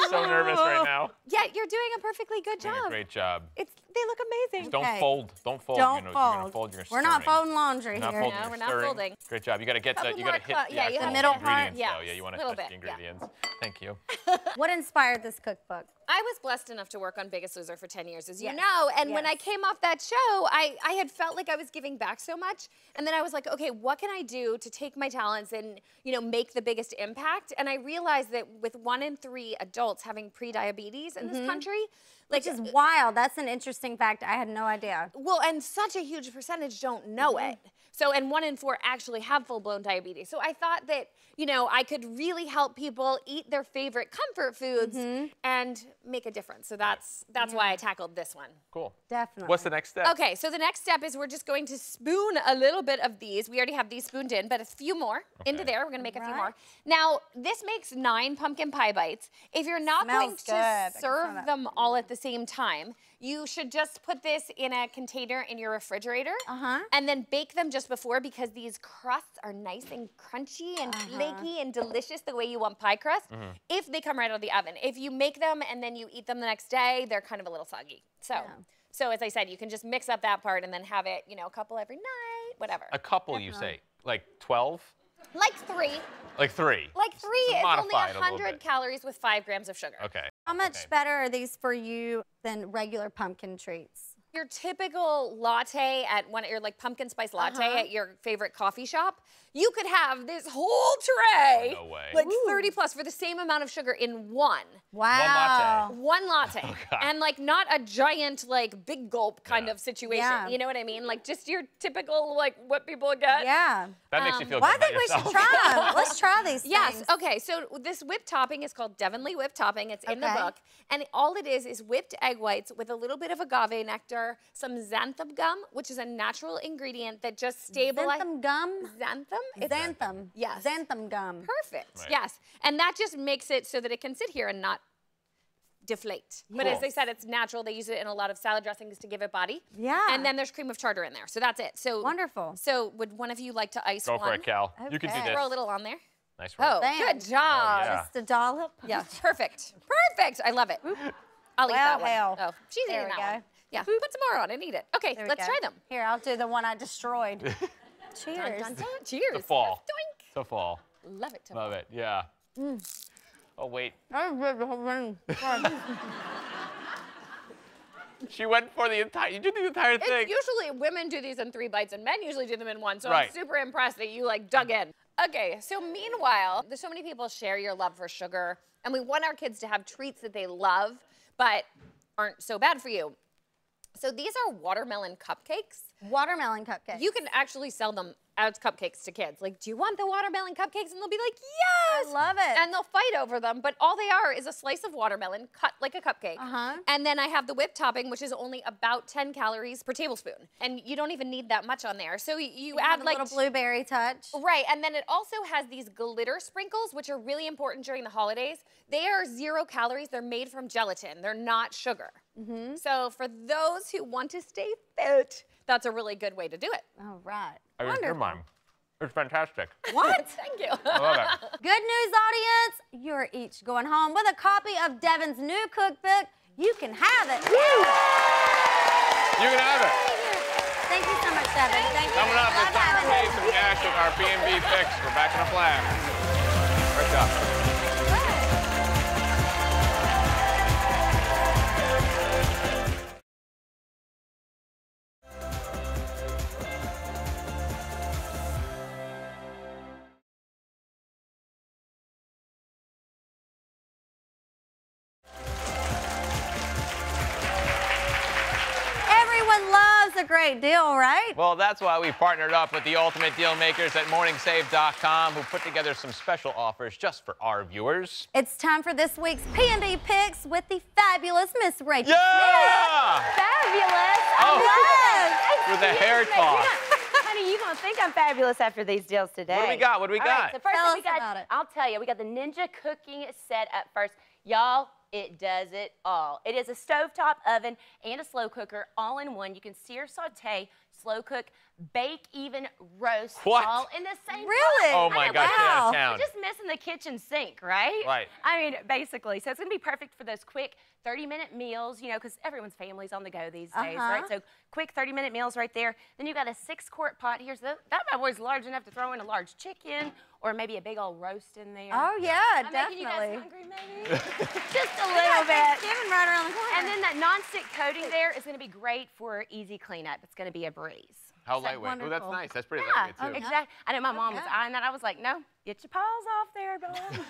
Speaker 2: so nervous right now.
Speaker 11: Yeah, you're doing a perfectly good
Speaker 2: Doing
Speaker 11: job.
Speaker 2: a great job.
Speaker 11: They look amazing.
Speaker 2: Just don't fold. Don't fold.
Speaker 3: Don't
Speaker 2: You're
Speaker 3: fold.
Speaker 2: gonna fold. You're
Speaker 3: We're not
Speaker 2: stirring.
Speaker 3: folding laundry
Speaker 2: You're not
Speaker 3: here.
Speaker 2: folding,
Speaker 11: No,
Speaker 2: you're
Speaker 11: we're not
Speaker 2: stirring.
Speaker 11: folding.
Speaker 2: Great job. You got to get
Speaker 11: Couple
Speaker 2: the. You got to
Speaker 11: more
Speaker 2: hit
Speaker 11: yeah,
Speaker 2: the
Speaker 11: you
Speaker 2: actual
Speaker 11: have
Speaker 3: middle
Speaker 2: ingredients.
Speaker 11: part.
Speaker 2: Though. Yeah, you want to
Speaker 11: little
Speaker 2: touch
Speaker 11: bit,
Speaker 2: the
Speaker 11: yeah.
Speaker 2: ingredients. Thank you.
Speaker 3: What inspired this cookbook?
Speaker 11: I was blessed enough to work on Biggest Loser for 10 years, as you know. And when I came off that show, I had felt like I was giving back so much. And then I was like, okay, what can I do to take my talents and, you know, make the biggest impact? And I realized that with 1 in 3 adults having pre-diabetes in this country,
Speaker 3: Which is wild. That's an interesting fact. I had no idea.
Speaker 11: well, and such a huge percentage don't know it. So, and 1 in 4 actually have full-blown diabetes. So I thought that, you know, I could really help people eat their favorite comfort foods and make a difference. So that's why I tackled this one.
Speaker 2: Cool.
Speaker 3: Definitely.
Speaker 2: What's the next step?
Speaker 11: Okay, so the next step is we're just going to spoon a little bit of these. We already have these spooned in, but a few more into there. We're gonna make a few more. Now, this makes 9 pumpkin pie bites. If you're not going to serve them all at the same time, you should just put this in a container in your refrigerator and then bake them just before, because these crusts are nice and crunchy and flaky and delicious the way you want pie crust if they come right out of the oven. If you make them and then you eat them the next day, they're kind of a little soggy. So as I said, you can just mix up that part and then have it, you know, a couple every night, whatever.
Speaker 2: A couple, you say? Like 12?
Speaker 11: Like 3.
Speaker 2: Like 3?
Speaker 11: Like 3 is only
Speaker 2: modified a little
Speaker 11: 100
Speaker 2: bit.
Speaker 11: calories with 5 grams of sugar.
Speaker 2: Okay.
Speaker 3: How much better are these for you than regular pumpkin treats?
Speaker 11: Your typical latte at one, or like pumpkin spice latte at your favorite coffee shop, you could have this whole tray,
Speaker 2: No way.
Speaker 11: like 30 plus, for the same amount of sugar in one.
Speaker 3: Wow.
Speaker 11: One latte. And like not a giant, like big gulp kind of situation.
Speaker 3: Yeah.
Speaker 11: You know what I mean? Like just your typical, like what people get.
Speaker 3: Yeah.
Speaker 2: That makes you feel
Speaker 3: Well, I
Speaker 2: good about
Speaker 3: think we should
Speaker 2: yourself.
Speaker 3: try them. Let's try these
Speaker 11: Yes,
Speaker 3: things.
Speaker 11: okay, so this whipped topping is called Devonly whipped topping. It's in the book. And all it is whipped egg whites with a little bit of agave nectar, some xanthan gum, which is a natural ingredient that just stabilizes.
Speaker 3: Xanthan gum?
Speaker 11: Xanthan?
Speaker 3: Xanthan.
Speaker 11: Yes.
Speaker 3: Xanthan gum.
Speaker 11: Perfect, yes. And that just makes it so that it can sit here and not deflate. But as I said, it's natural. They use it in a lot of salad dressings to give it body.
Speaker 3: Yeah.
Speaker 11: And then there's cream of tartar in there. So that's it. So
Speaker 3: wonderful.
Speaker 11: So would one of you like to ice
Speaker 2: Go
Speaker 11: one?
Speaker 2: for it, Cal. You can do
Speaker 3: Okay.
Speaker 2: this.
Speaker 11: Throw a little on there.
Speaker 2: Nice work.
Speaker 11: Oh, good job.
Speaker 2: yeah.
Speaker 3: Just a dollop.
Speaker 11: Yeah, perfect. Perfect. I love it. I'll eat that one.
Speaker 3: Well.
Speaker 11: Oh, she's
Speaker 3: There
Speaker 11: eating
Speaker 3: we
Speaker 11: that
Speaker 3: go.
Speaker 11: one. Yeah, put some more on and eat it. Okay,
Speaker 3: There we
Speaker 11: let's
Speaker 3: go.
Speaker 11: try them.
Speaker 3: Here, I'll do the one I destroyed. Cheers.
Speaker 11: Dun, dun, dun. Cheers.
Speaker 2: To fall.
Speaker 11: Doink.
Speaker 2: To fall.
Speaker 11: Love it.
Speaker 2: Love it. Yeah. Oh, wait.
Speaker 3: I did the whole thing.
Speaker 2: She went for the entire, you did the entire thing.
Speaker 11: It's usually women do these in 3 bites and men usually do them in 1. So
Speaker 2: Right.
Speaker 11: I'm super impressed that you like dug in. Okay, so meanwhile, there's so many people share your love for sugar, and we want our kids to have treats that they love, but aren't so bad for you. So these are watermelon cupcakes.
Speaker 3: Watermelon cupcakes.
Speaker 11: You can actually sell them as cupcakes to kids. Like, do you want the watermelon cupcakes? And they'll be like, yes!
Speaker 3: I love it.
Speaker 11: And they'll fight over them, but all they are is a slice of watermelon cut like a cupcake. And then I have the whipped topping, which is only about 10 calories per tablespoon. And you don't even need that much on there. So you add
Speaker 3: a
Speaker 11: like
Speaker 3: little blueberry touch.
Speaker 11: Right, and then it also has these glitter sprinkles, which are really important during the holidays. They are 0 calories. They're made from gelatin. They're not sugar. So for those who want to stay fit, that's a really good way to do it.
Speaker 3: All right.
Speaker 2: Your
Speaker 3: Wonderful.
Speaker 2: mom. It's fantastic.
Speaker 3: What?
Speaker 11: Thank you.
Speaker 2: I love it.
Speaker 3: Good news, audience. You're each going home with a copy of Devin's new cookbook. You can have it.
Speaker 2: You can have it.
Speaker 3: Thank you so much, Devin. Thank you.
Speaker 2: Coming up,
Speaker 3: Love
Speaker 2: it's time to
Speaker 3: having
Speaker 2: pay
Speaker 3: you.
Speaker 2: some cash with our P&B Picks. We're back in a flash. Great job.
Speaker 3: Everyone loves a great deal, right?
Speaker 2: Well, that's why we partnered up with the ultimate deal makers at morningsave.com, who put together some special offers just for our viewers.
Speaker 3: It's time for this week's P&B Picks with the fabulous Miss Rachel.
Speaker 2: Yeah!
Speaker 12: Fabulous.
Speaker 2: With the hair toss.
Speaker 12: Honey, you gonna think I'm fabulous after these deals today.
Speaker 2: What do we got? What do we
Speaker 12: All
Speaker 2: got?
Speaker 12: right, so first
Speaker 3: Tell
Speaker 12: we
Speaker 3: us
Speaker 12: got,
Speaker 3: about it.
Speaker 12: I'll tell you, we got the Ninja cooking set up first. Y'all, it does it all. It is a stovetop oven and a slow cooker all in one. You can sear, saute, slow cook, bake, even roast,
Speaker 2: What?
Speaker 12: all in the same
Speaker 3: Really?
Speaker 2: Oh my gosh, you're out of town.
Speaker 12: We're just missing the kitchen sink, right?
Speaker 2: Right.
Speaker 12: I mean, basically. So it's gonna be perfect for those quick 30-minute meals, you know, because everyone's family's on the go these days, right? So quick 30-minute meals right there. Then you got a 6-quart pot here. So that bad boy's large enough to throw in a large chicken or maybe a big old roast in there.
Speaker 3: Oh, yeah,
Speaker 12: I'm
Speaker 3: definitely.
Speaker 12: making you guys hungry, maybe? Just a little bit.
Speaker 3: Thanksgiving right around the corner.
Speaker 12: And then that non-stick coating there is going to be great for easy cleanup. It's going to be a breeze.
Speaker 2: How lightweight. Oh, that's
Speaker 3: wonderful?
Speaker 2: nice. That's pretty
Speaker 12: Yeah,
Speaker 2: lightweight, too.
Speaker 12: exactly. I know my mom was eyeing that. I was like, no, get your paws off there, bud.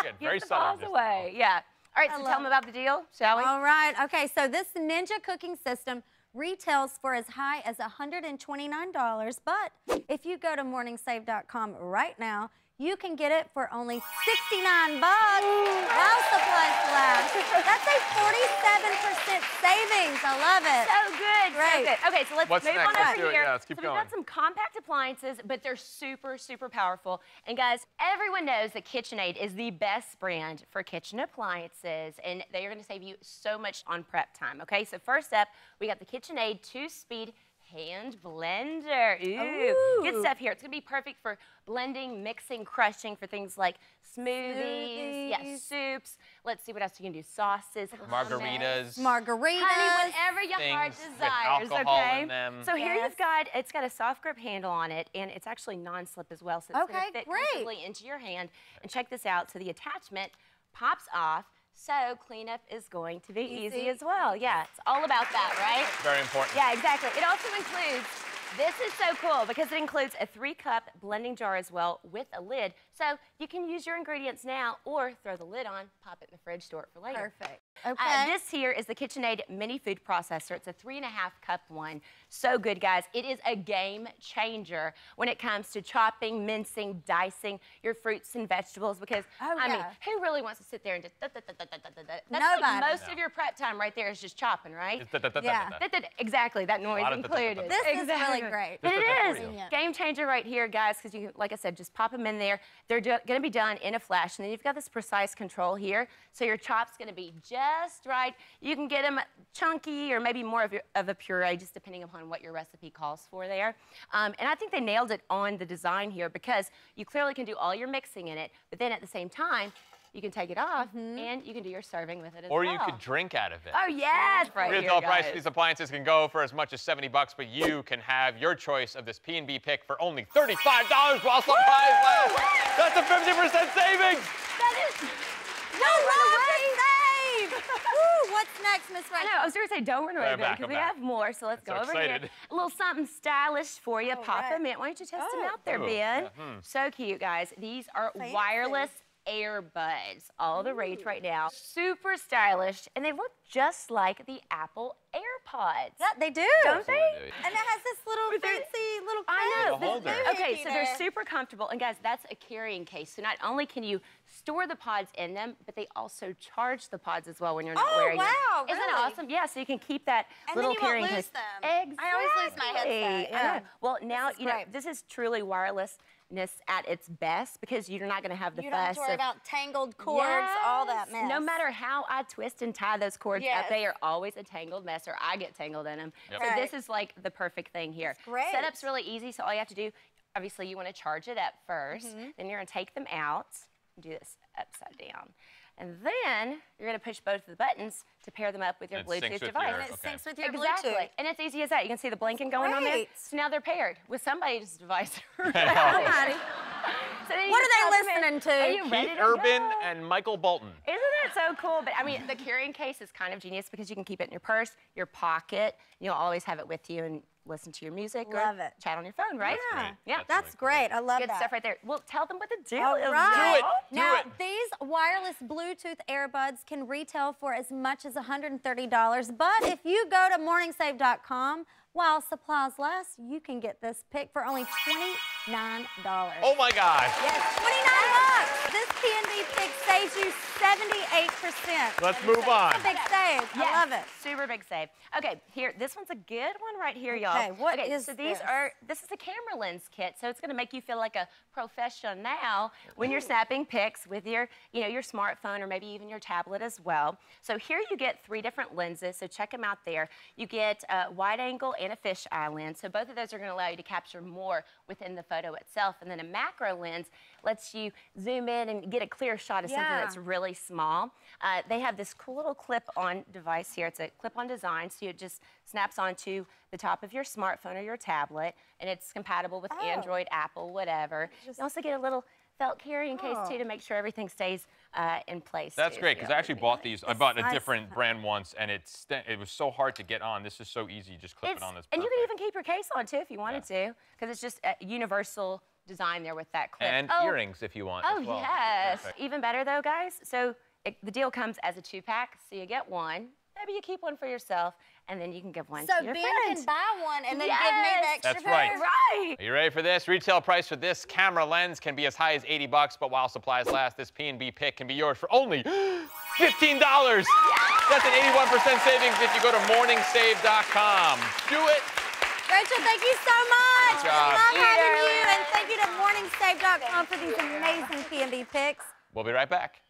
Speaker 2: Good. Very
Speaker 12: Get the
Speaker 2: southern.
Speaker 12: paws
Speaker 2: just
Speaker 12: away. Yeah. All right, so tell them about the deal, shall we?
Speaker 3: All right. Okay, so this Ninja cooking system retails for as high as $129, but if you go to morningsave.com right now, you can get it for only $69 while supplies last. That's a 47% savings. I love it.
Speaker 12: So good,
Speaker 3: Great.
Speaker 12: so good. Okay, so let's
Speaker 2: What's
Speaker 12: move
Speaker 2: next?
Speaker 12: on
Speaker 2: Let's
Speaker 12: over
Speaker 2: do it.
Speaker 12: here.
Speaker 2: Yeah, let's keep
Speaker 12: so
Speaker 2: going.
Speaker 12: we've got some compact appliances, but they're super, super powerful. And guys, everyone knows that KitchenAid is the best brand for kitchen appliances, and they are going to save you so much on prep time. Okay, so first up, we got the KitchenAid 2-speed hand blender. Ooh, good stuff here. It's gonna be perfect for blending, mixing, crushing for things like smoothies, yeah, soups. Let's see what else you can do. Sauces,
Speaker 2: Margaritas.
Speaker 3: Margaritas.
Speaker 12: honey, whatever your heart
Speaker 2: Things with
Speaker 12: desires.
Speaker 2: alcohol
Speaker 12: Okay.
Speaker 2: in them.
Speaker 12: So here you've got, it's got a soft grip handle on it, and it's actually non-slip as well, so it's
Speaker 3: Okay,
Speaker 12: gonna fit
Speaker 3: great.
Speaker 12: comfortably into your hand. And check this out. So the attachment pops off. So cleanup is going to be easy as well. Yeah, it's all about that, right?
Speaker 2: Very important.
Speaker 12: Yeah, exactly. It also includes, this is so cool because it includes a 3-cup blending jar as well with a lid. So you can use your ingredients now or throw the lid on, pop it in the fridge, store it for later.
Speaker 3: Perfect. Okay.
Speaker 12: This here is the KitchenAid mini food processor. It's a 3.5-cup one. So good, guys. It is a game changer when it comes to chopping, mincing, dicing your fruits and vegetables because, I mean, who really wants to sit there and just That's
Speaker 3: Nobody.
Speaker 12: like most of your prep time right there is just chopping, right?
Speaker 3: Yeah.
Speaker 12: Exactly, that noise included.
Speaker 3: This is really great.
Speaker 12: But it is. Game changer right here, guys, because you, like I said, just pop them in there. They're going to be done in a flash. And then you've got this precise control here. So your chop's going to be just right. You can get them chunky or maybe more of a puree, just depending upon what your recipe calls for there. And I think they nailed it on the design here because you clearly can do all your mixing in it, but then at the same time, you can take it off and you can do your serving with it as well.
Speaker 2: Or you could drink out of it.
Speaker 12: Oh, yes, right here,
Speaker 2: Retail price
Speaker 12: guys.
Speaker 2: for these appliances can go for as much as $70, but you can have your choice of this P&B pick for only $35 while supplies last. That's a 50% savings.
Speaker 12: That is...
Speaker 3: Don't run away! Woo, what's next, Miss Rachel?
Speaker 12: I know, I was going to say don't run away,
Speaker 2: I'm back,
Speaker 12: because
Speaker 2: I'm
Speaker 12: we
Speaker 2: back.
Speaker 12: have more, so let's go
Speaker 2: so
Speaker 12: over
Speaker 2: excited.
Speaker 12: here. A little something stylish for you. Pop them in. Why don't you test them out there, Ben? So cute, guys. These are wireless earbuds, all the rage right now. Super stylish, and they look just like the Apple AirPods.
Speaker 3: Yeah, they do.
Speaker 12: Don't they?
Speaker 3: And it has this little fancy little
Speaker 12: I know.
Speaker 2: The holder.
Speaker 12: Okay, so they're super comfortable. And guys, that's a carrying case. So not only can you store the pods in them, but they also charge the pods as well when you're not wearing them.
Speaker 3: wow,
Speaker 12: Isn't that
Speaker 3: really?
Speaker 12: awesome? Yeah, so you can keep that
Speaker 3: And
Speaker 12: little
Speaker 3: then you won't
Speaker 12: carrying
Speaker 3: lose
Speaker 12: case.
Speaker 3: them.
Speaker 12: Exactly.
Speaker 3: I always lose my headset.
Speaker 12: I know. Well, now,
Speaker 3: is
Speaker 12: you know,
Speaker 3: great.
Speaker 12: this is truly wirelessness at its best because you're not going to have the
Speaker 3: You don't have
Speaker 12: fuss
Speaker 3: to worry
Speaker 12: of
Speaker 3: about tangled cords, all that
Speaker 12: Yes.
Speaker 3: mess.
Speaker 12: No matter how I twist and tie those cords
Speaker 3: Yes.
Speaker 12: up, they are always a tangled mess, or I get tangled in them.
Speaker 2: Yep.
Speaker 12: So
Speaker 3: Right.
Speaker 12: this is like the perfect thing here.
Speaker 3: great.
Speaker 12: Setup's really easy, so all you have to do, obviously you want to charge it up first. Then you're going to take them out and do this upside down. And then you're going to push both of the buttons to pair them up with your Bluetooth device.
Speaker 3: And it syncs with your
Speaker 12: exactly.
Speaker 3: Bluetooth.
Speaker 12: And it's easy as that. You can see the blinking going on there. So now they're paired with somebody's device.
Speaker 3: Somebody.
Speaker 12: So
Speaker 3: what are they listening to?
Speaker 12: Are you ready
Speaker 2: Pete
Speaker 12: to
Speaker 2: Urban
Speaker 12: go?
Speaker 2: and Michael Bolton.
Speaker 12: Isn't that so cool? But I mean, the carrying case is kind of genius because you can keep it in your purse, your pocket. You'll always have it with you and listen to your music or chat on your phone, right?
Speaker 3: Yeah, that's great. I love
Speaker 12: Good
Speaker 3: that.
Speaker 12: stuff right there. Well, tell them what the deal
Speaker 3: All
Speaker 12: is.
Speaker 3: right.
Speaker 2: Do
Speaker 3: Now,
Speaker 2: it.
Speaker 3: these wireless Bluetooth earbuds can retail for as much as $130, but if you go to morningsave.com, while supplies last, you can get this pick for only $29.
Speaker 2: Oh my gosh.
Speaker 3: Yes, $29. This P&B pick saves you 78%.
Speaker 2: Let's move on.
Speaker 3: That's a big save. I love it.
Speaker 12: Super big save. Okay, here, this one's a good one right here, y'all.
Speaker 3: Okay, what is
Speaker 12: so
Speaker 3: this?
Speaker 12: this is a camera lens kit, so it's gonna make you feel like a professional when you're snapping pics with your, your smartphone or maybe even your tablet as well. So here you get 3 different lenses, so check them out there. You get a wide angle and a fisheye lens, so both of those are gonna allow you to capture more within the photo itself, and then a macro lens lets you zoom in and get a clear shot of something that's really small. They have this cool little clip-on device here. It's a clip-on design, so it just snaps onto the top of your smartphone or your tablet, and it's compatible with Android, Apple, whatever. You also get a little felt carrying case, too, to make sure everything stays in place.
Speaker 2: That's great, because I actually bought these. I bought a different brand once, and it was so hard to get on. This is so easy. You just clip it on this.
Speaker 12: And you can even keep your case on, too, if you wanted to, because it's just a universal design there with that clip.
Speaker 2: And earrings, if you want.
Speaker 12: Oh,
Speaker 2: as well.
Speaker 12: yes.
Speaker 2: Perfect.
Speaker 12: Even better, though, guys. So the deal comes as a 2-pack, so you get one. Maybe you keep one for yourself, and then you can give one to your
Speaker 3: Ben
Speaker 12: friend.
Speaker 3: can buy one and then give me the extra
Speaker 2: That's right.
Speaker 3: pair.
Speaker 12: Right.
Speaker 2: Are you ready for this? Retail price for this camera lens can be as high as $80, but while supplies last, this P&B pick can be yours for only $15. That's an 81% savings if you go to morningsave.com. Do it.
Speaker 3: Rachel, thank you so much.
Speaker 2: Good job.
Speaker 3: We love having you, and thank you to morningsave.com for these amazing P&B picks.
Speaker 2: We'll be right back.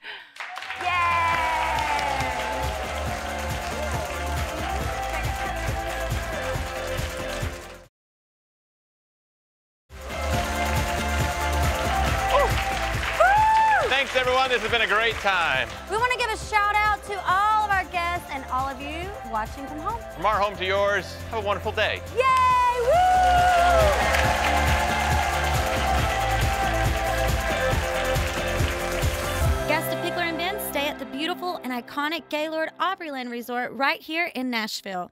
Speaker 2: Thanks, everyone. This has been a great time.
Speaker 3: We want to give a shout out to all of our guests and all of you watching from home.
Speaker 2: From our home to yours, have a wonderful day.
Speaker 3: Yay! Woo! Guests of Pickler and Ben stay at the beautiful and iconic Gaylord Opryland Resort right here in Nashville.